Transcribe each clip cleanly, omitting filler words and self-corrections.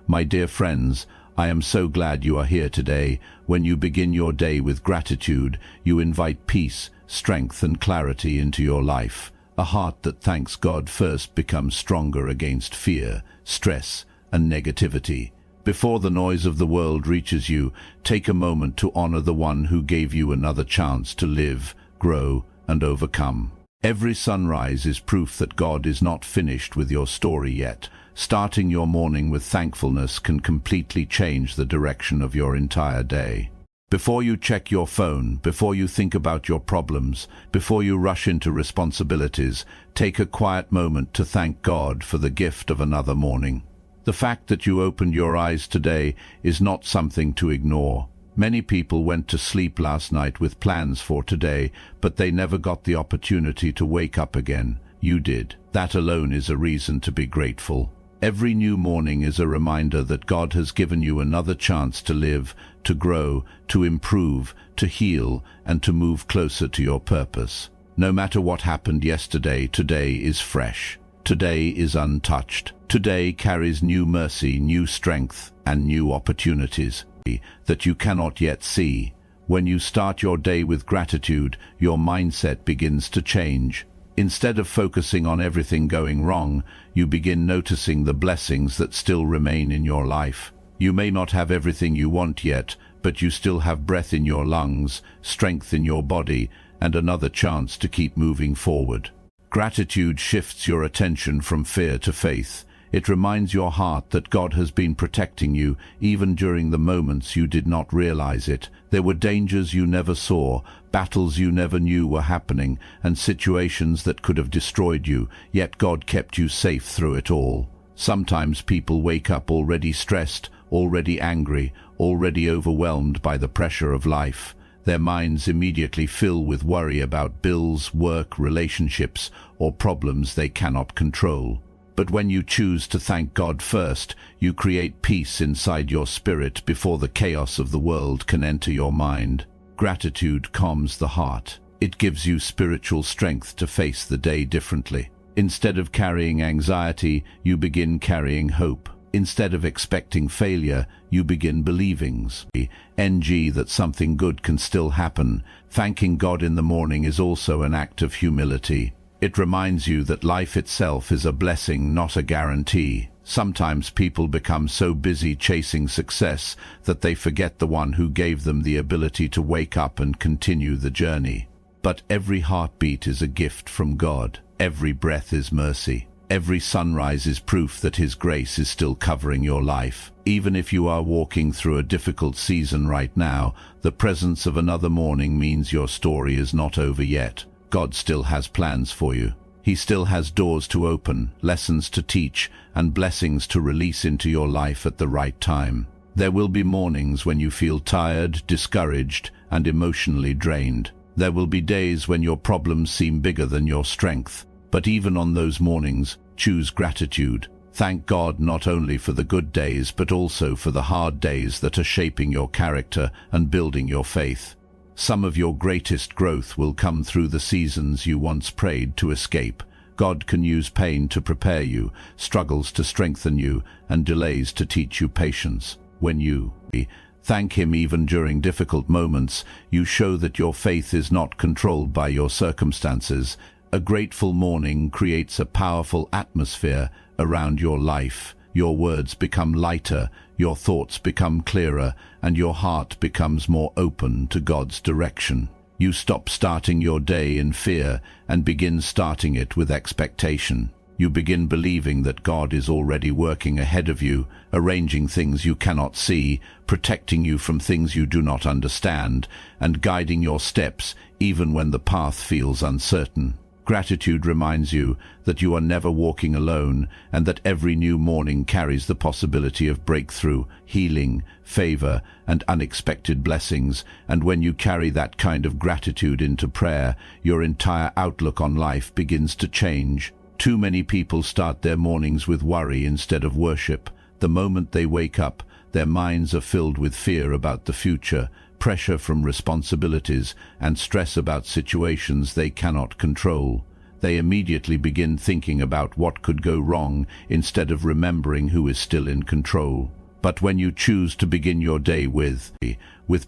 My dear friends, I am so glad you are here today. When you begin your day with gratitude, you invite peace, strength and clarity into your life. A heart that thanks God first becomes stronger against fear, stress and negativity. Before the noise of the world reaches you, take a moment to honor the one who gave you another chance to live, grow and overcome. Every sunrise is proof that God is not finished with your story yet. Starting your morning with thankfulness can completely change the direction of your entire day. Before you check your phone, before you think about your problems, before you rush into responsibilities, take a quiet moment to thank God for the gift of another morning. The fact that you opened your eyes today is not something to ignore. Many people went to sleep last night with plans for today, but they never got the opportunity to wake up again. You did. That alone is a reason to be grateful. Every new morning is a reminder that God has given you another chance to live, to grow, to improve, to heal, and to move closer to your purpose. No matter what happened yesterday, today is fresh. Today is untouched. Today carries new mercy, new strength, and new opportunities that you cannot yet see. When you start your day with gratitude, your mindset begins to change. Instead of focusing on everything going wrong, you begin noticing the blessings that still remain in your life. You may not have everything you want yet, but you still have breath in your lungs, strength in your body, and another chance to keep moving forward. Gratitude shifts your attention from fear to faith. It reminds your heart that God has been protecting you, even during the moments you did not realize it. There were dangers you never saw, battles you never knew were happening, and situations that could have destroyed you, yet God kept you safe through it all. Sometimes people wake up already stressed, already angry, already overwhelmed by the pressure of life. Their minds immediately fill with worry about bills, work, relationships, or problems they cannot control. But when you choose to thank God first, you create peace inside your spirit before the chaos of the world can enter your mind. Gratitude calms the heart. It gives you spiritual strength to face the day differently. Instead of carrying anxiety, you begin carrying hope. Instead of expecting failure, you begin believing that something good can still happen. Thanking God in the morning is also an act of humility. It reminds you that life itself is a blessing, not a guarantee. Sometimes people become so busy chasing success that they forget the one who gave them the ability to wake up and continue the journey. But every heartbeat is a gift from God. Every breath is mercy. Every sunrise is proof that His grace is still covering your life. Even if you are walking through a difficult season right now, the presence of another morning means your story is not over yet. God still has plans for you. He still has doors to open, lessons to teach, and blessings to release into your life at the right time. There will be mornings when you feel tired, discouraged, and emotionally drained. There will be days when your problems seem bigger than your strength. But even on those mornings, choose gratitude. Thank God not only for the good days, but also for the hard days that are shaping your character and building your faith. Some of your greatest growth will come through the seasons you once prayed to escape. God can use pain to prepare you, struggles to strengthen you, and delays to teach you patience. When you thank Him even during difficult moments, you show that your faith is not controlled by your circumstances. A grateful morning creates a powerful atmosphere around your life. Your words become lighter, your thoughts become clearer, and your heart becomes more open to God's direction. You stop starting your day in fear and begin starting it with expectation. You begin believing that God is already working ahead of you, arranging things you cannot see, protecting you from things you do not understand, and guiding your steps even when the path feels uncertain. Gratitude reminds you that you are never walking alone and that every new morning carries the possibility of breakthrough, healing, favor, and unexpected blessings. And when you carry that kind of gratitude into prayer, your entire outlook on life begins to change. Too many people start their mornings with worry instead of worship. The moment they wake up, their minds are filled with fear about the future, pressure from responsibilities, and stress about situations they cannot control. They immediately begin thinking about what could go wrong instead of remembering who is still in control. But when you choose to begin your day with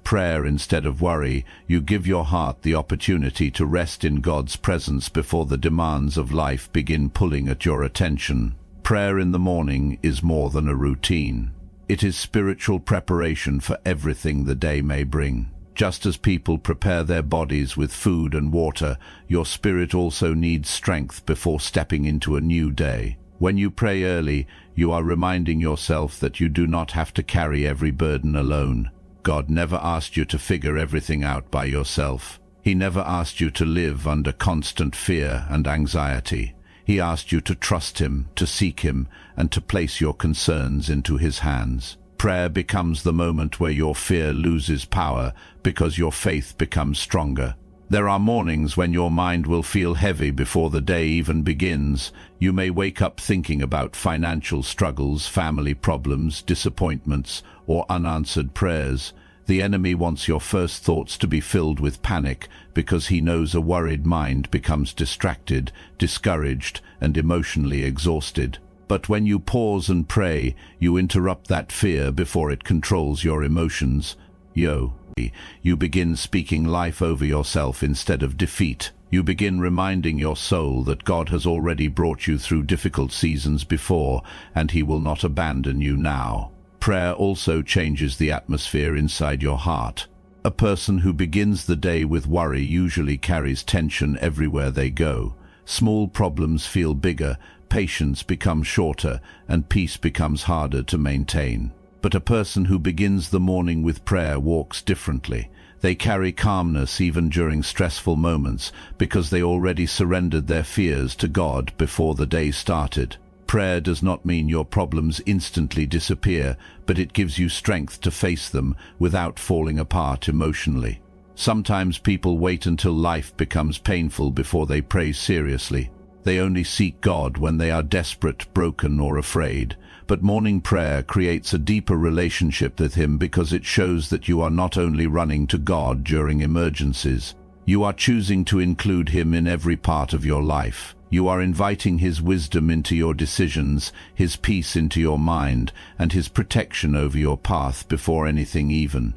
prayer instead of worry, you give your heart the opportunity to rest in God's presence before the demands of life begin pulling at your attention. Prayer in the morning is more than a routine. It is spiritual preparation for everything the day may bring. Just as people prepare their bodies with food and water, your spirit also needs strength before stepping into a new day. When you pray early, you are reminding yourself that you do not have to carry every burden alone. God never asked you to figure everything out by yourself. He never asked you to live under constant fear and anxiety. He asked you to trust Him, to seek Him, and to place your concerns into His hands. Prayer becomes the moment where your fear loses power because your faith becomes stronger. There are mornings when your mind will feel heavy before the day even begins. You may wake up thinking about financial struggles, family problems, disappointments, or unanswered prayers. The enemy wants your first thoughts to be filled with panic because he knows a worried mind becomes distracted, discouraged, and emotionally exhausted. But when you pause and pray, you interrupt that fear before it controls your emotions. You begin speaking life over yourself instead of defeat. You begin reminding your soul that God has already brought you through difficult seasons before, and He will not abandon you now. Prayer also changes the atmosphere inside your heart. A person who begins the day with worry usually carries tension everywhere they go. Small problems feel bigger, patience becomes shorter, and peace becomes harder to maintain. But a person who begins the morning with prayer walks differently. They carry calmness even during stressful moments because they already surrendered their fears to God before the day started. Prayer does not mean your problems instantly disappear, but it gives you strength to face them without falling apart emotionally. Sometimes people wait until life becomes painful before they pray seriously. They only seek God when they are desperate, broken, or afraid. But morning prayer creates a deeper relationship with Him because it shows that you are not only running to God during emergencies. You are choosing to include Him in every part of your life. You are inviting His wisdom into your decisions, His peace into your mind, and His protection over your path before anything even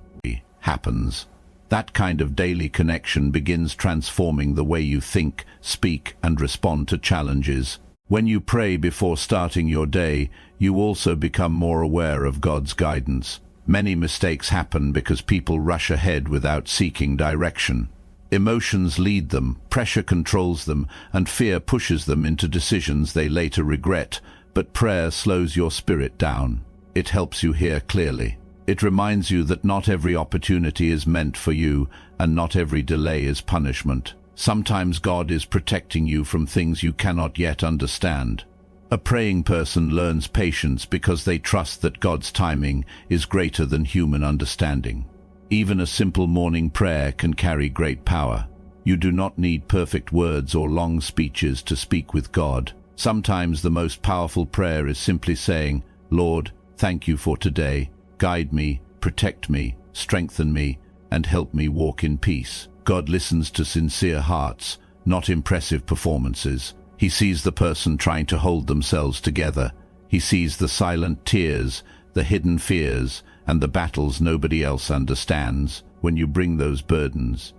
happens. That kind of daily connection begins transforming the way you think, speak, and respond to challenges. When you pray before starting your day, you also become more aware of God's guidance. Many mistakes happen because people rush ahead without seeking direction. Emotions lead them, pressure controls them, and fear pushes them into decisions they later regret. But prayer slows your spirit down. It helps you hear clearly. It reminds you that not every opportunity is meant for you, and not every delay is punishment. Sometimes God is protecting you from things you cannot yet understand. A praying person learns patience because they trust that God's timing is greater than human understanding. Even a simple morning prayer can carry great power. You do not need perfect words or long speeches to speak with God. Sometimes the most powerful prayer is simply saying, "Lord, thank you for today. Guide me, protect me, strengthen me, and help me walk in peace." God listens to sincere hearts, not impressive performances. He sees the person trying to hold themselves together. He sees the silent tears, the hidden fears, and the battles nobody else understands. When you bring those burdens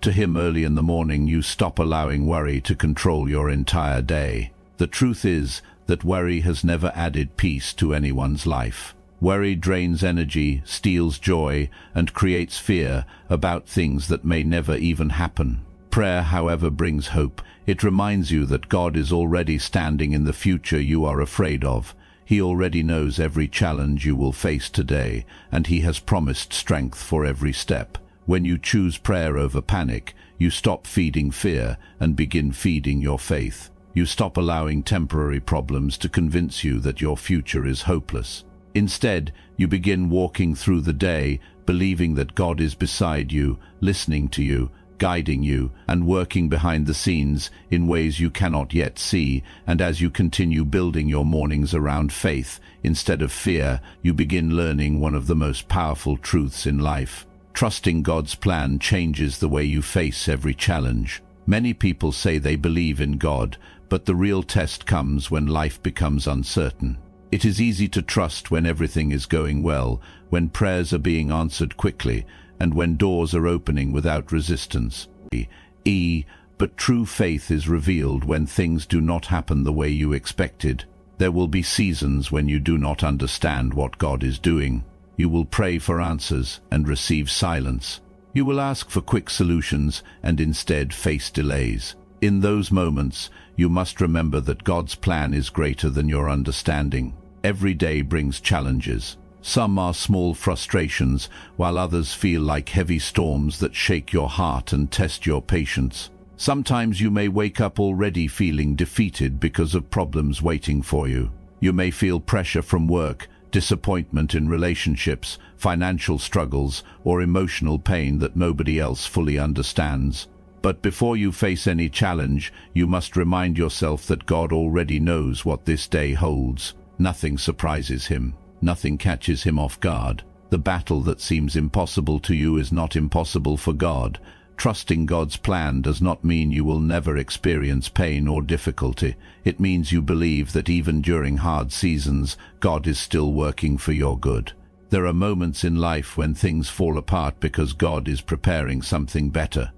to Him early in the morning, you stop allowing worry to control your entire day. The truth is that worry has never added peace to anyone's life. Worry drains energy, steals joy, and creates fear about things that may never even happen. Prayer, however, brings hope. It reminds you that God is already standing in the future you are afraid of. He already knows every challenge you will face today, and He has promised strength for every step. When you choose prayer over panic, you stop feeding fear and begin feeding your faith. You stop allowing temporary problems to convince you that your future is hopeless. Instead, you begin walking through the day, believing that God is beside you, listening to you, guiding you, and working behind the scenes in ways you cannot yet see. And as you continue building your mornings around faith instead of fear, you begin learning one of the most powerful truths in life. Trusting God's plan changes the way you face every challenge. Many people say they believe in God, but the real test comes when life becomes uncertain. It is easy to trust when everything is going well, when prayers are being answered quickly, and when doors are opening without resistance. But true faith is revealed when things do not happen the way you expected. There will be seasons when you do not understand what God is doing. You will pray for answers and receive silence. You will ask for quick solutions and instead face delays. In those moments, you must remember that God's plan is greater than your understanding. Every day brings challenges. Some are small frustrations, while others feel like heavy storms that shake your heart and test your patience. Sometimes you may wake up already feeling defeated because of problems waiting for you. You may feel pressure from work, disappointment in relationships, financial struggles, or emotional pain that nobody else fully understands. But before you face any challenge, you must remind yourself that God already knows what this day holds. Nothing surprises him. Nothing catches him off guard. The battle that seems impossible to you is not impossible for God. Trusting God's plan does not mean you will never experience pain or difficulty. It means you believe that even during hard seasons, God is still working for your good. There are moments in life when things fall apart because God is preparing something better.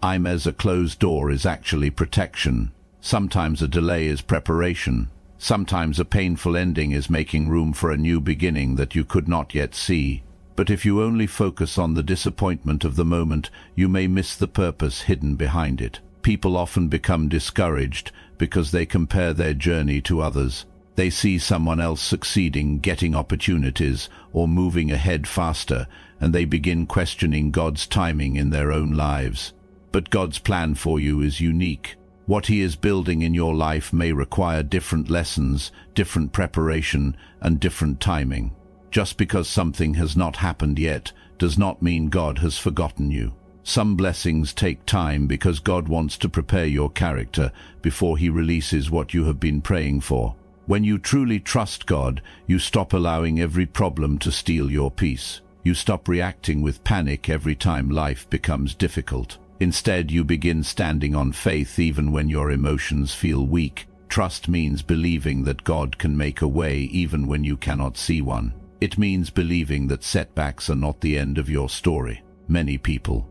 As a closed door is actually protection. Sometimes a delay is preparation. Sometimes a painful ending is making room for a new beginning that you could not yet see. But if you only focus on the disappointment of the moment, you may miss the purpose hidden behind it. People often become discouraged because they compare their journey to others. They see someone else succeeding, getting opportunities, or moving ahead faster, and they begin questioning God's timing in their own lives. But God's plan for you is unique. What he is building in your life may require different lessons, different preparation, and different timing. Just because something has not happened yet does not mean God has forgotten you. Some blessings take time because God wants to prepare your character before he releases what you have been praying for. When you truly trust God, you stop allowing every problem to steal your peace. You stop reacting with panic every time life becomes difficult. Instead, you begin standing on faith even when your emotions feel weak. Trust means believing that God can make a way even when you cannot see one. It means believing that setbacks are not the end of your story. Many people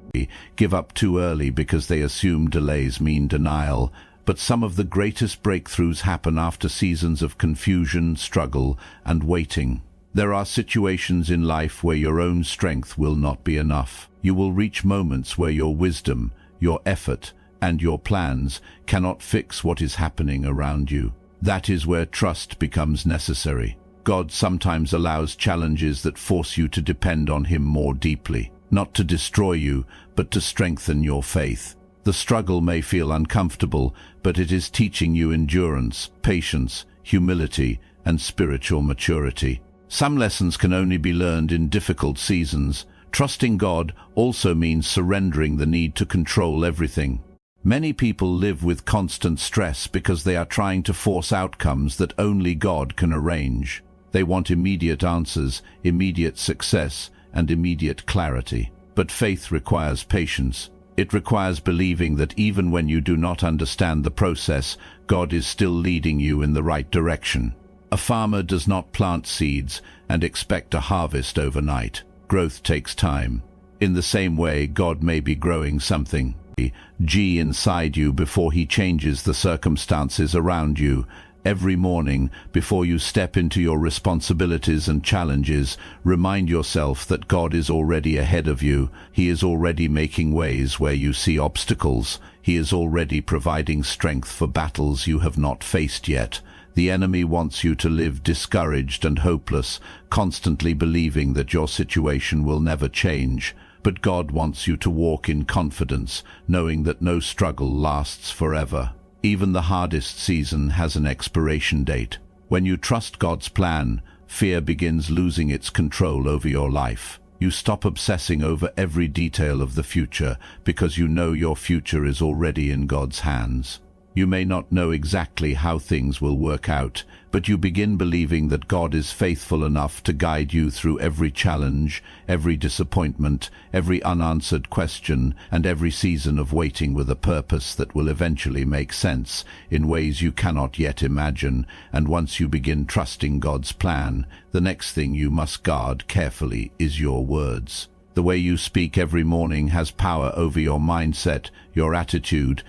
give up too early because they assume delays mean denial, but some of the greatest breakthroughs happen after seasons of confusion, struggle, and waiting. There are situations in life where your own strength will not be enough. You will reach moments where your wisdom, your effort, and your plans cannot fix what is happening around you. That is where trust becomes necessary. God sometimes allows challenges that force you to depend on him more deeply, not to destroy you, but to strengthen your faith. The struggle may feel uncomfortable, but it is teaching you endurance, patience, humility, and spiritual maturity. Some lessons can only be learned in difficult seasons. Trusting God also means surrendering the need to control everything. Many people live with constant stress because they are trying to force outcomes that only God can arrange. They want immediate answers, immediate success, and immediate clarity. But faith requires patience. It requires believing that even when you do not understand the process, God is still leading you in the right direction. A farmer does not plant seeds and expect a harvest overnight. Growth takes time. In the same way, God may be growing something inside you before he changes the circumstances around you. Every morning, before you step into your responsibilities and challenges, remind yourself that God is already ahead of you. He is already making ways where you see obstacles. He is already providing strength for battles you have not faced yet. The enemy wants you to live discouraged and hopeless, constantly believing that your situation will never change. But God wants you to walk in confidence, knowing that no struggle lasts forever. Even the hardest season has an expiration date. When you trust God's plan, fear begins losing its control over your life. You stop obsessing over every detail of the future because you know your future is already in God's hands. You may not know exactly how things will work out, but you begin believing that God is faithful enough to guide you through every challenge, every disappointment, every unanswered question, and every season of waiting with a purpose that will eventually make sense in ways you cannot yet imagine. And once you begin trusting God's plan, the next thing you must guard carefully is your words. The way you speak every morning has power over your mindset, your attitude,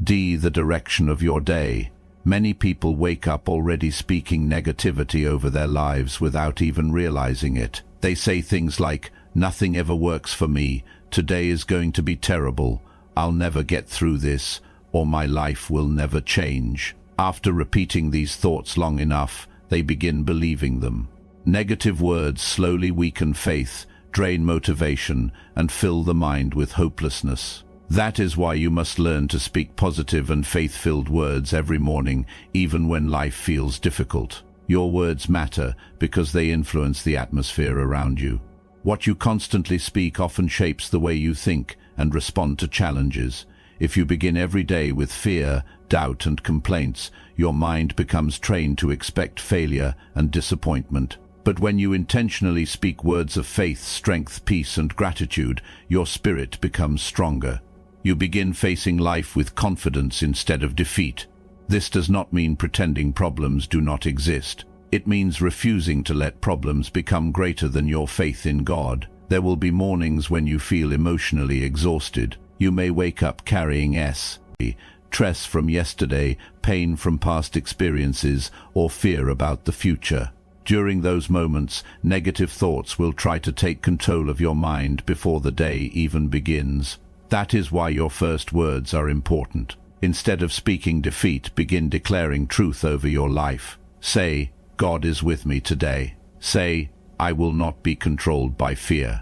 the direction of your day. Many people wake up already speaking negativity over their lives without even realizing it. They say things like, "Nothing ever works for me," "Today is going to be terrible," "I'll never get through this," or "My life will never change." After repeating these thoughts long enough, they begin believing them. Negative words slowly weaken faith, drain motivation, and fill the mind with hopelessness. That is why you must learn to speak positive and faith-filled words every morning, even when life feels difficult. Your words matter because they influence the atmosphere around you. What you constantly speak often shapes the way you think and respond to challenges. If you begin every day with fear, doubt, and complaints, your mind becomes trained to expect failure and disappointment. But when you intentionally speak words of faith, strength, peace, and gratitude, your spirit becomes stronger. You begin facing life with confidence instead of defeat. This does not mean pretending problems do not exist. It means refusing to let problems become greater than your faith in God. There will be mornings when you feel emotionally exhausted. You may wake up carrying stress from yesterday, pain from past experiences, or fear about the future. During those moments, negative thoughts will try to take control of your mind before the day even begins. That is why your first words are important. Instead of speaking defeat, begin declaring truth over your life. Say, "God is with me today." Say, "I will not be controlled by fear."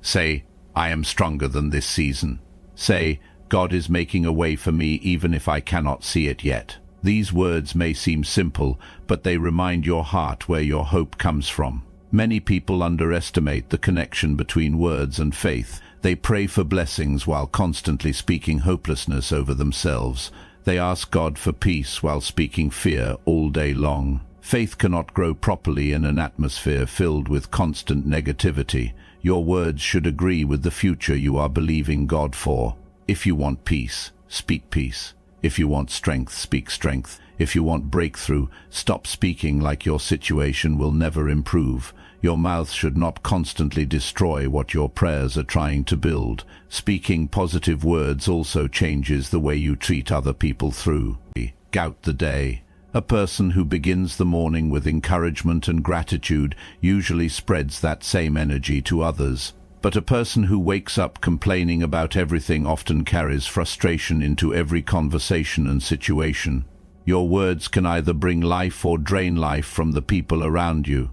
Say, "I am stronger than this season." Say, "God is making a way for me even if I cannot see it yet." These words may seem simple, but they remind your heart where your hope comes from. Many people underestimate the connection between words and faith. They pray for blessings while constantly speaking hopelessness over themselves. They ask God for peace while speaking fear all day long. Faith cannot grow properly in an atmosphere filled with constant negativity. Your words should agree with the future you are believing God for. If you want peace, speak peace. If you want strength, speak strength. If you want breakthrough, stop speaking like your situation will never improve. Your mouth should not constantly destroy what your prayers are trying to build. Speaking positive words also changes the way you treat other people through the day. A person who begins the morning with encouragement and gratitude usually spreads that same energy to others. But a person who wakes up complaining about everything often carries frustration into every conversation and situation. Your words can either bring life or drain life from the people around you.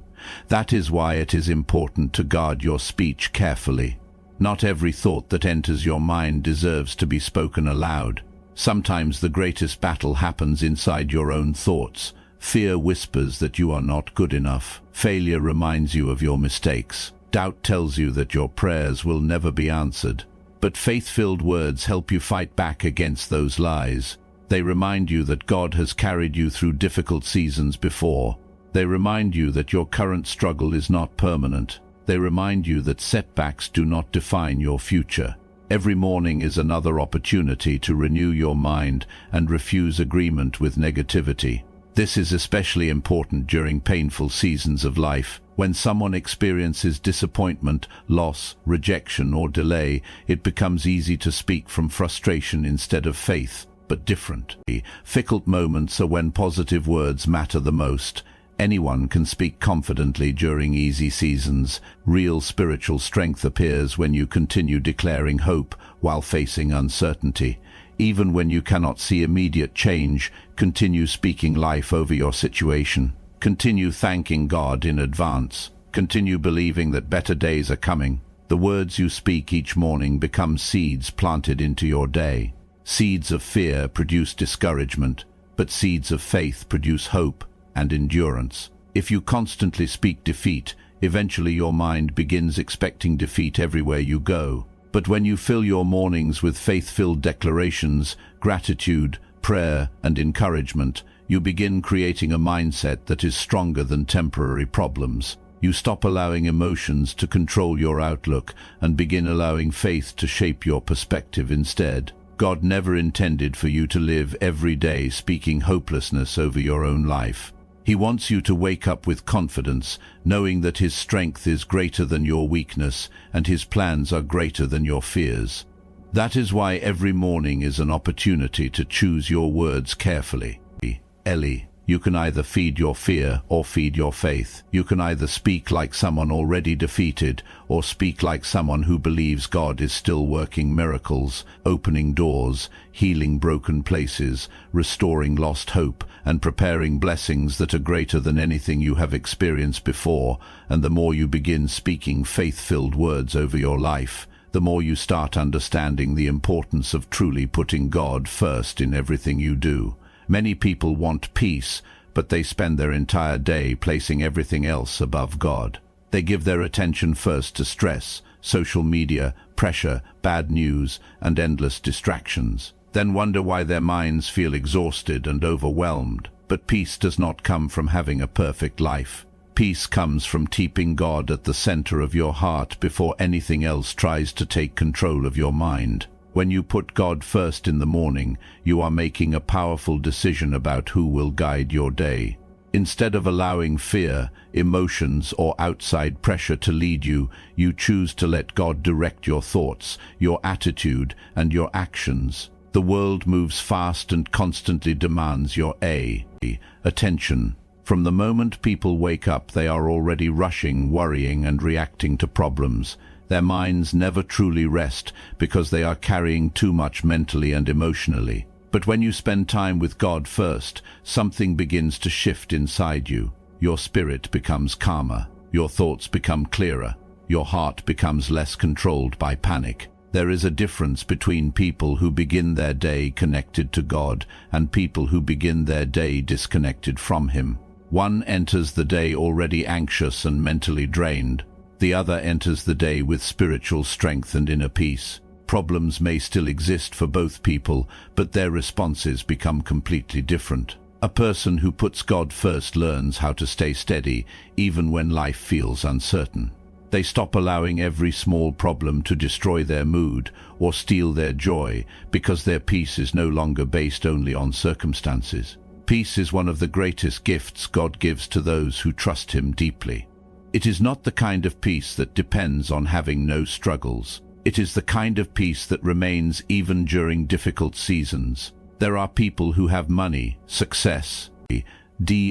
That is why it is important to guard your speech carefully. Not every thought that enters your mind deserves to be spoken aloud. Sometimes the greatest battle happens inside your own thoughts. Fear whispers that you are not good enough. Failure reminds you of your mistakes. Doubt tells you that your prayers will never be answered. But faith-filled words help you fight back against those lies. They remind you that God has carried you through difficult seasons before. They remind you that your current struggle is not permanent. They remind you that setbacks do not define your future. Every morning is another opportunity to renew your mind and refuse agreement with negativity. This is especially important during painful seasons of life. When someone experiences disappointment, loss, rejection, or delay, it becomes easy to speak from frustration instead of faith, but different. Fickle moments are when positive words matter the most. Anyone can speak confidently during easy seasons. Real spiritual strength appears when you continue declaring hope while facing uncertainty. Even when you cannot see immediate change, continue speaking life over your situation. Continue thanking God in advance. Continue believing that better days are coming. The words you speak each morning become seeds planted into your day. Seeds of fear produce discouragement, but seeds of faith produce hope and endurance. If you constantly speak defeat, eventually your mind begins expecting defeat everywhere you go. But when you fill your mornings with faith-filled declarations, gratitude, prayer and encouragement, you begin creating a mindset that is stronger than temporary problems. You stop allowing emotions to control your outlook and begin allowing faith to shape your perspective instead. God never intended for you to live every day speaking hopelessness over your own life. He wants you to wake up with confidence, knowing that His strength is greater than your weakness and His plans are greater than your fears. That is why every morning is an opportunity to choose your words carefully. Ellie, you can either feed your fear or feed your faith. You can either speak like someone already defeated or speak like someone who believes God is still working miracles, opening doors, healing broken places, restoring lost hope, and preparing blessings that are greater than anything you have experienced before. And the more you begin speaking faith-filled words over your life, the more you start understanding the importance of truly putting God first in everything you do. Many people want peace, but they spend their entire day placing everything else above God. They give their attention first to stress, social media, pressure, bad news, and endless distractions. Then wonder why their minds feel exhausted and overwhelmed. But peace does not come from having a perfect life. Peace comes from keeping God at the center of your heart before anything else tries to take control of your mind. When you put God first in the morning, you are making a powerful decision about who will guide your day. Instead of allowing fear, emotions, or outside pressure to lead you, you choose to let God direct your thoughts, your attitude, and your actions. The world moves fast and constantly demands your attention. From the moment people wake up, they are already rushing, worrying, and reacting to problems. Their minds never truly rest because they are carrying too much mentally and emotionally. But when you spend time with God first, something begins to shift inside you. Your spirit becomes calmer, your thoughts become clearer, your heart becomes less controlled by panic. There is a difference between people who begin their day connected to God and people who begin their day disconnected from Him. One enters the day already anxious and mentally drained. The other enters the day with spiritual strength and inner peace. Problems may still exist for both people, but their responses become completely different. A person who puts God first learns how to stay steady, even when life feels uncertain. They stop allowing every small problem to destroy their mood or steal their joy, because their peace is no longer based only on circumstances. Peace is one of the greatest gifts God gives to those who trust Him deeply. It is not the kind of peace that depends on having no struggles. It is the kind of peace that remains even during difficult seasons. There are people who have money, success,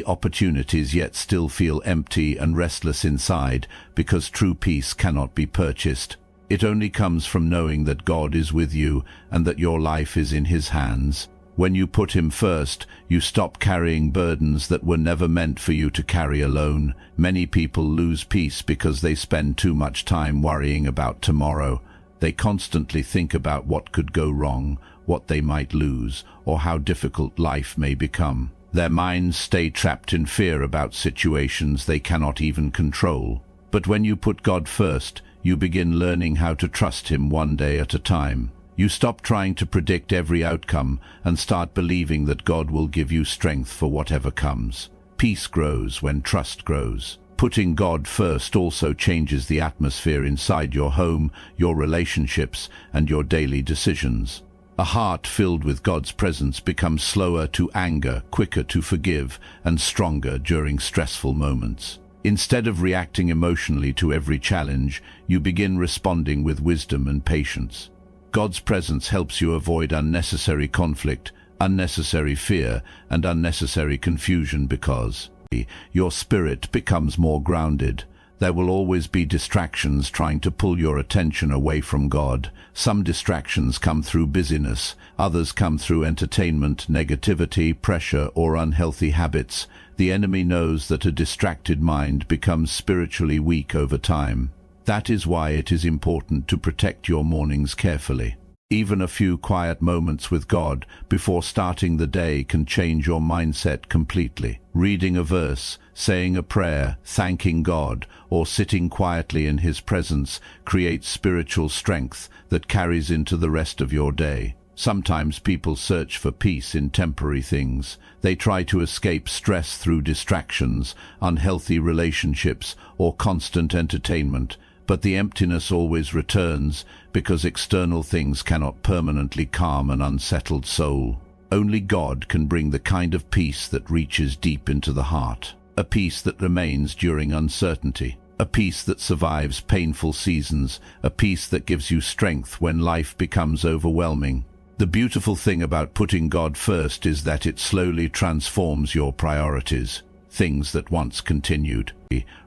opportunities, yet still feel empty and restless inside because true peace cannot be purchased. It only comes from knowing that God is with you and that your life is in His hands. When you put Him first, you stop carrying burdens that were never meant for you to carry alone. Many people lose peace because they spend too much time worrying about tomorrow. They constantly think about what could go wrong, what they might lose, or how difficult life may become. Their minds stay trapped in fear about situations they cannot even control. But when you put God first, you begin learning how to trust Him one day at a time. You stop trying to predict every outcome and start believing that God will give you strength for whatever comes. Peace grows when trust grows. Putting God first also changes the atmosphere inside your home, your relationships, and your daily decisions. A heart filled with God's presence becomes slower to anger, quicker to forgive, and stronger during stressful moments. Instead of reacting emotionally to every challenge, you begin responding with wisdom and patience. God's presence helps you avoid unnecessary conflict, unnecessary fear, and unnecessary confusion because your spirit becomes more grounded. There will always be distractions trying to pull your attention away from God. Some distractions come through busyness, others come through entertainment, negativity, pressure, or unhealthy habits. The enemy knows that a distracted mind becomes spiritually weak over time. That is why it is important to protect your mornings carefully. Even a few quiet moments with God before starting the day can change your mindset completely. Reading a verse, saying a prayer, thanking God, or sitting quietly in His presence creates spiritual strength that carries into the rest of your day. Sometimes people search for peace in temporary things. They try to escape stress through distractions, unhealthy relationships, or constant entertainment. But the emptiness always returns because external things cannot permanently calm an unsettled soul. Only God can bring the kind of peace that reaches deep into the heart, a peace that remains during uncertainty, a peace that survives painful seasons, a peace that gives you strength when life becomes overwhelming. The beautiful thing about putting God first is that it slowly transforms your priorities. Things that once continued,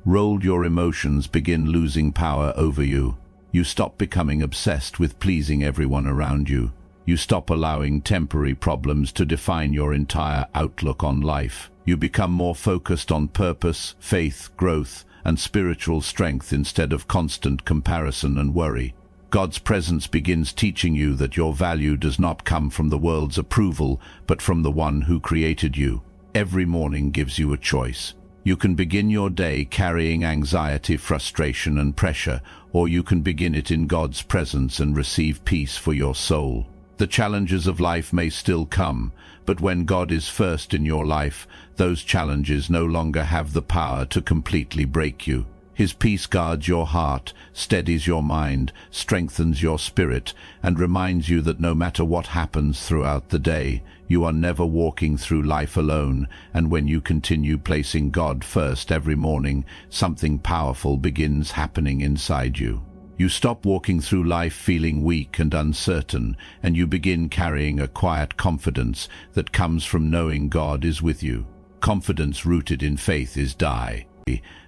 rolled your emotions begin losing power over you. You stop becoming obsessed with pleasing everyone around you. You stop allowing temporary problems to define your entire outlook on life. You become more focused on purpose, faith, growth, and spiritual strength instead of constant comparison and worry. God's presence begins teaching you that your value does not come from the world's approval, but from the one who created you. Every morning gives you a choice. You can begin your day carrying anxiety, frustration, and pressure, or you can begin it in God's presence and receive peace for your soul. The challenges of life may still come, but when God is first in your life, those challenges no longer have the power to completely break you. His peace guards your heart, steadies your mind, strengthens your spirit, and reminds you that no matter what happens throughout the day, you are never walking through life alone, and when you continue placing God first every morning, something powerful begins happening inside you. You stop walking through life feeling weak and uncertain, and you begin carrying a quiet confidence that comes from knowing God is with you. Confidence rooted in faith is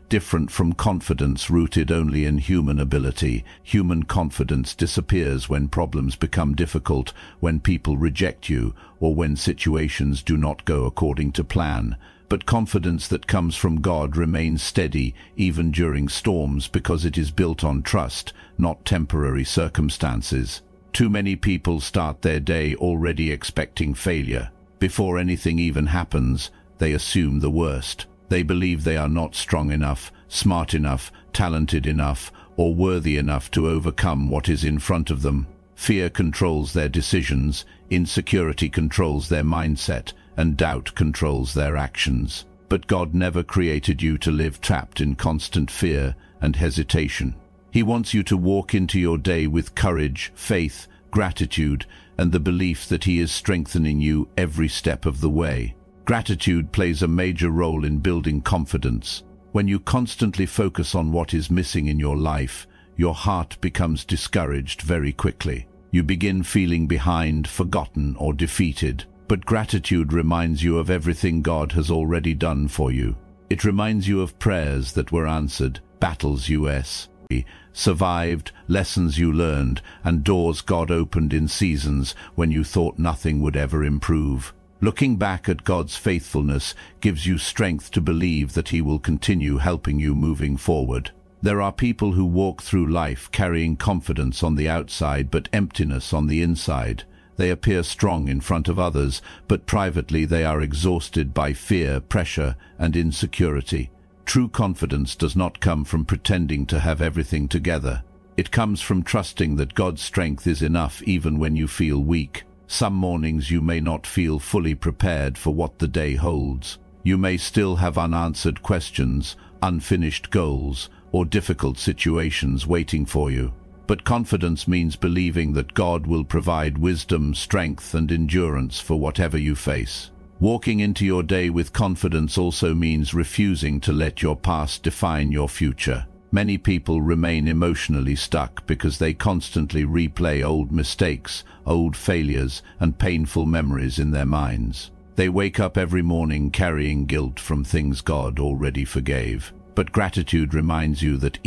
different from confidence rooted only in human ability. Human confidence disappears when problems become difficult, when people reject you, or when situations do not go according to plan. But confidence that comes from God remains steady even during storms because it is built on trust, not temporary circumstances. Too many people start their day already expecting failure. Before anything even happens, they assume the worst. They believe they are not strong enough, smart enough, talented enough, or worthy enough to overcome what is in front of them. Fear controls their decisions, insecurity controls their mindset, and doubt controls their actions. But God never created you to live trapped in constant fear and hesitation. He wants you to walk into your day with courage, faith, gratitude, and the belief that He is strengthening you every step of the way. Gratitude plays a major role in building confidence. When you constantly focus on what is missing in your life, your heart becomes discouraged very quickly. You begin feeling behind, forgotten, or defeated. But gratitude reminds you of everything God has already done for you. It reminds you of prayers that were answered, battles you survived, lessons you learned, and doors God opened in seasons when you thought nothing would ever improve. Looking back at God's faithfulness gives you strength to believe that He will continue helping you moving forward. There are people who walk through life carrying confidence on the outside but emptiness on the inside. They appear strong in front of others, but privately they are exhausted by fear, pressure, and insecurity. True confidence does not come from pretending to have everything together. It comes from trusting that God's strength is enough even when you feel weak. Some mornings you may not feel fully prepared for what the day holds. You may still have unanswered questions, unfinished goals, or difficult situations waiting for you. But confidence means believing that God will provide wisdom, strength, and endurance for whatever you face. Walking into your day with confidence also means refusing to let your past define your future. Many people remain emotionally stuck because they constantly replay old mistakes, old failures, and painful memories in their minds. They wake up every morning carrying guilt from things God already forgave. But gratitude reminds you that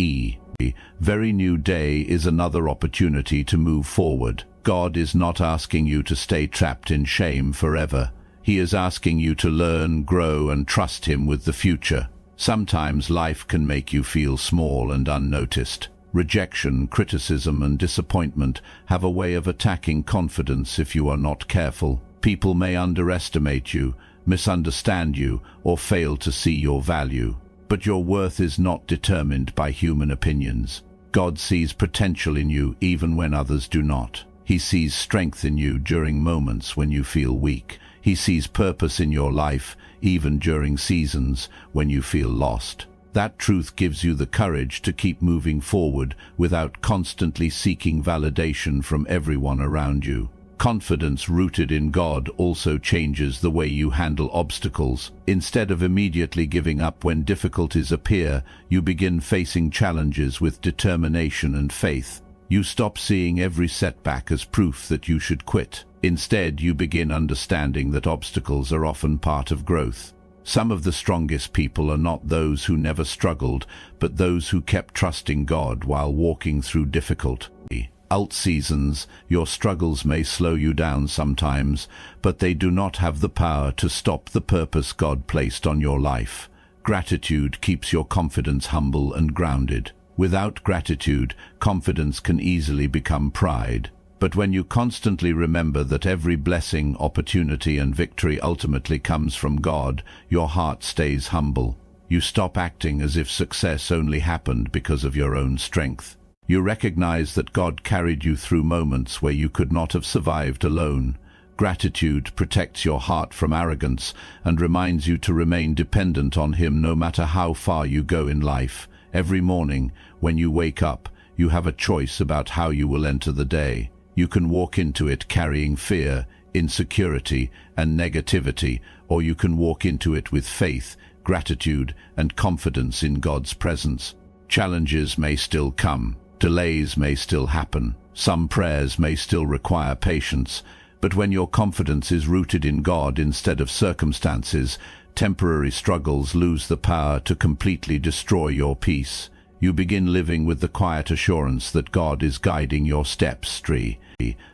very new day is another opportunity to move forward. God is not asking you to stay trapped in shame forever. He is asking you to learn, grow, and trust Him with the future. Sometimes life can make you feel small and unnoticed. Rejection, criticism, and disappointment have a way of attacking confidence if you are not careful. People may underestimate you, misunderstand you, or fail to see your value. But your worth is not determined by human opinions. God sees potential in you even when others do not. He sees strength in you during moments when you feel weak. He sees purpose in your life, even during seasons when you feel lost. That truth gives you the courage to keep moving forward without constantly seeking validation from everyone around you. Confidence rooted in God also changes the way you handle obstacles. Instead of immediately giving up when difficulties appear, you begin facing challenges with determination and faith. You stop seeing every setback as proof that you should quit. Instead, you begin understanding that obstacles are often part of growth. Some of the strongest people are not those who never struggled, but those who kept trusting God while walking through difficulty. Seasons, your struggles may slow you down sometimes, but they do not have the power to stop the purpose God placed on your life. Gratitude keeps your confidence humble and grounded. Without gratitude, confidence can easily become pride. But when you constantly remember that every blessing, opportunity, and victory ultimately comes from God, your heart stays humble. You stop acting as if success only happened because of your own strength. You recognize that God carried you through moments where you could not have survived alone. Gratitude protects your heart from arrogance and reminds you to remain dependent on Him no matter how far you go in life. Every morning, when you wake up, you have a choice about how you will enter the day. You can walk into it carrying fear, insecurity, and negativity, or you can walk into it with faith, gratitude, and confidence in God's presence. Challenges may still come. Delays may still happen. Some prayers may still require patience. But when your confidence is rooted in God instead of circumstances, temporary struggles lose the power to completely destroy your peace. You begin living with the quiet assurance that God is guiding your steps,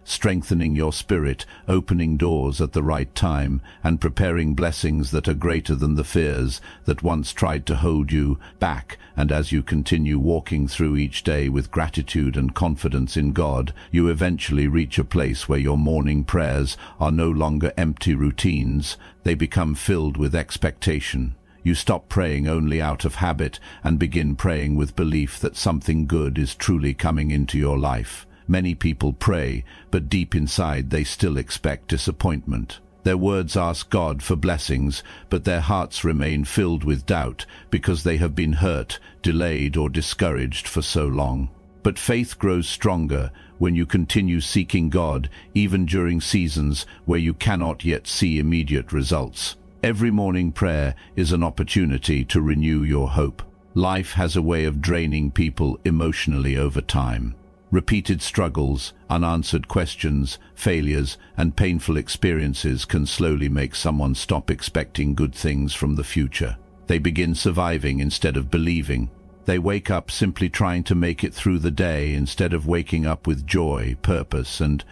strengthening your spirit, opening doors at the right time, and preparing blessings that are greater than the fears that once tried to hold you back. And as you continue walking through each day with gratitude and confidence in God, you eventually reach a place where your morning prayers are no longer empty routines. They become filled with expectation. You stop praying only out of habit and begin praying with belief that something good is truly coming into your life. Many people pray, but deep inside they still expect disappointment. Their words ask God for blessings, but their hearts remain filled with doubt because they have been hurt, delayed, or discouraged for so long. But faith grows stronger when you continue seeking God, even during seasons where you cannot yet see immediate results. Every morning prayer is an opportunity to renew your hope. Life has a way of draining people emotionally over time. Repeated struggles, unanswered questions, failures, and painful experiences can slowly make someone stop expecting good things from the future. They begin surviving instead of believing. They wake up simply trying to make it through the day instead of waking up with joy, purpose, and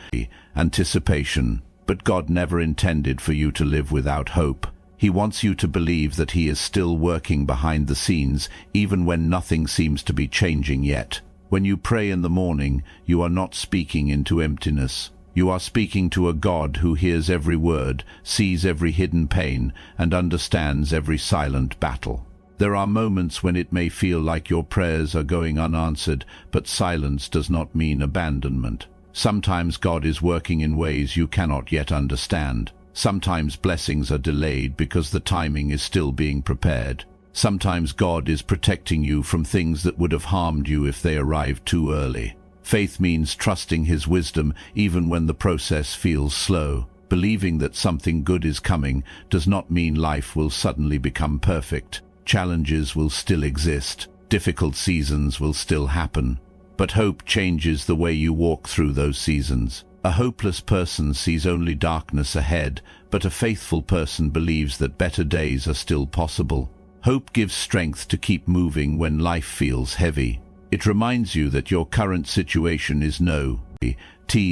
anticipation. But God never intended for you to live without hope. He wants you to believe that He is still working behind the scenes, even when nothing seems to be changing yet. When you pray in the morning, you are not speaking into emptiness. You are speaking to a God who hears every word, sees every hidden pain, and understands every silent battle. There are moments when it may feel like your prayers are going unanswered, but silence does not mean abandonment. Sometimes God is working in ways you cannot yet understand. Sometimes blessings are delayed because the timing is still being prepared. Sometimes God is protecting you from things that would have harmed you if they arrived too early. Faith means trusting His wisdom even when the process feels slow. Believing that something good is coming does not mean life will suddenly become perfect. Challenges will still exist. Difficult seasons will still happen. But hope changes the way you walk through those seasons. A hopeless person sees only darkness ahead, but a faithful person believes that better days are still possible. Hope gives strength to keep moving when life feels heavy. It reminds you that your current situation is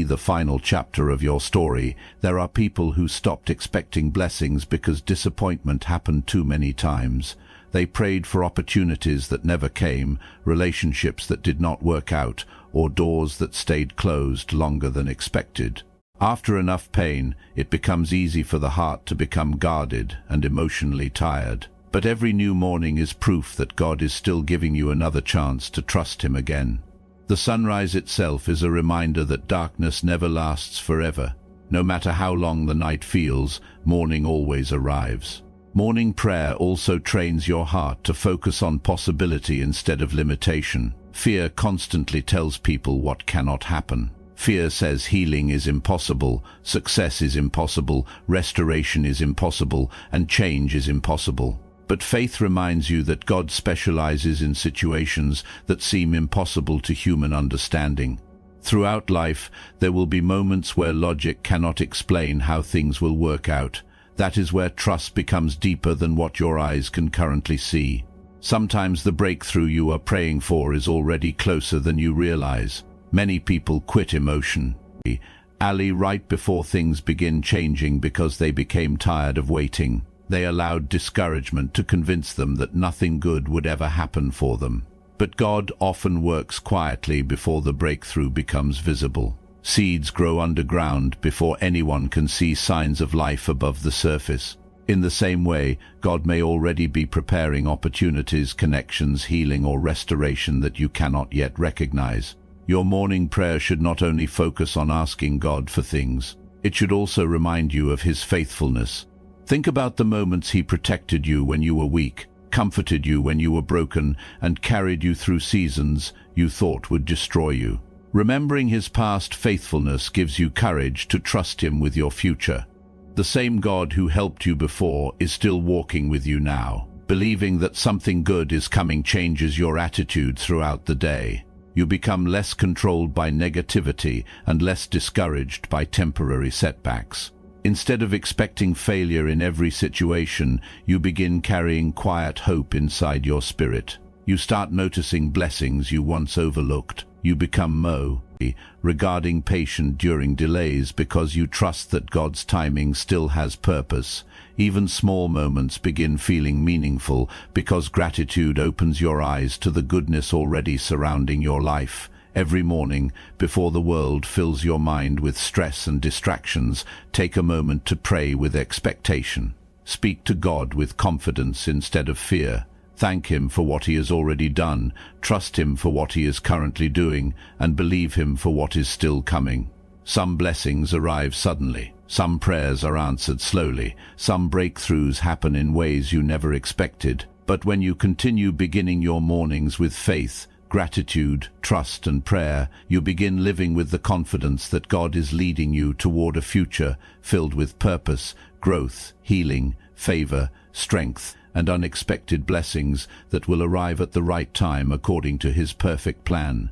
the final chapter of your story. There are people who stopped expecting blessings because disappointment happened too many times. They prayed for opportunities that never came, relationships that did not work out, or doors that stayed closed longer than expected. After enough pain, it becomes easy for the heart to become guarded and emotionally tired. But every new morning is proof that God is still giving you another chance to trust Him again. The sunrise itself is a reminder that darkness never lasts forever. No matter how long the night feels, morning always arrives. Morning prayer also trains your heart to focus on possibility instead of limitation. Fear constantly tells people what cannot happen. Fear says healing is impossible, success is impossible, restoration is impossible, and change is impossible. But faith reminds you that God specializes in situations that seem impossible to human understanding. Throughout life, there will be moments where logic cannot explain how things will work out. That is where trust becomes deeper than what your eyes can currently see. Sometimes the breakthrough you are praying for is already closer than you realize. Many people quit emotion right before things begin changing because they became tired of waiting. They allowed discouragement to convince them that nothing good would ever happen for them. But God often works quietly before the breakthrough becomes visible. Seeds grow underground before anyone can see signs of life above the surface. In the same way, God may already be preparing opportunities, connections, healing, or restoration that you cannot yet recognize. Your morning prayer should not only focus on asking God for things, it should also remind you of His faithfulness. Think about the moments He protected you when you were weak, comforted you when you were broken, and carried you through seasons you thought would destroy you. Remembering His past faithfulness gives you courage to trust Him with your future. The same God who helped you before is still walking with you now. Believing that something good is coming changes your attitude throughout the day. You become less controlled by negativity and less discouraged by temporary setbacks. Instead of expecting failure in every situation, you begin carrying quiet hope inside your spirit. You start noticing blessings you once overlooked. You become regarding patient during delays because you trust that God's timing still has purpose. Even small moments begin feeling meaningful because gratitude opens your eyes to the goodness already surrounding your life. Every morning, before the world fills your mind with stress and distractions, take a moment to pray with expectation. Speak to God with confidence instead of fear. Thank Him for what He has already done, trust Him for what He is currently doing, and believe Him for what is still coming. Some blessings arrive suddenly, some prayers are answered slowly, some breakthroughs happen in ways you never expected. But when you continue beginning your mornings with faith, gratitude, trust, and prayer, you begin living with the confidence that God is leading you toward a future filled with purpose, growth, healing, favor, strength, and unexpected blessings that will arrive at the right time according to His perfect plan.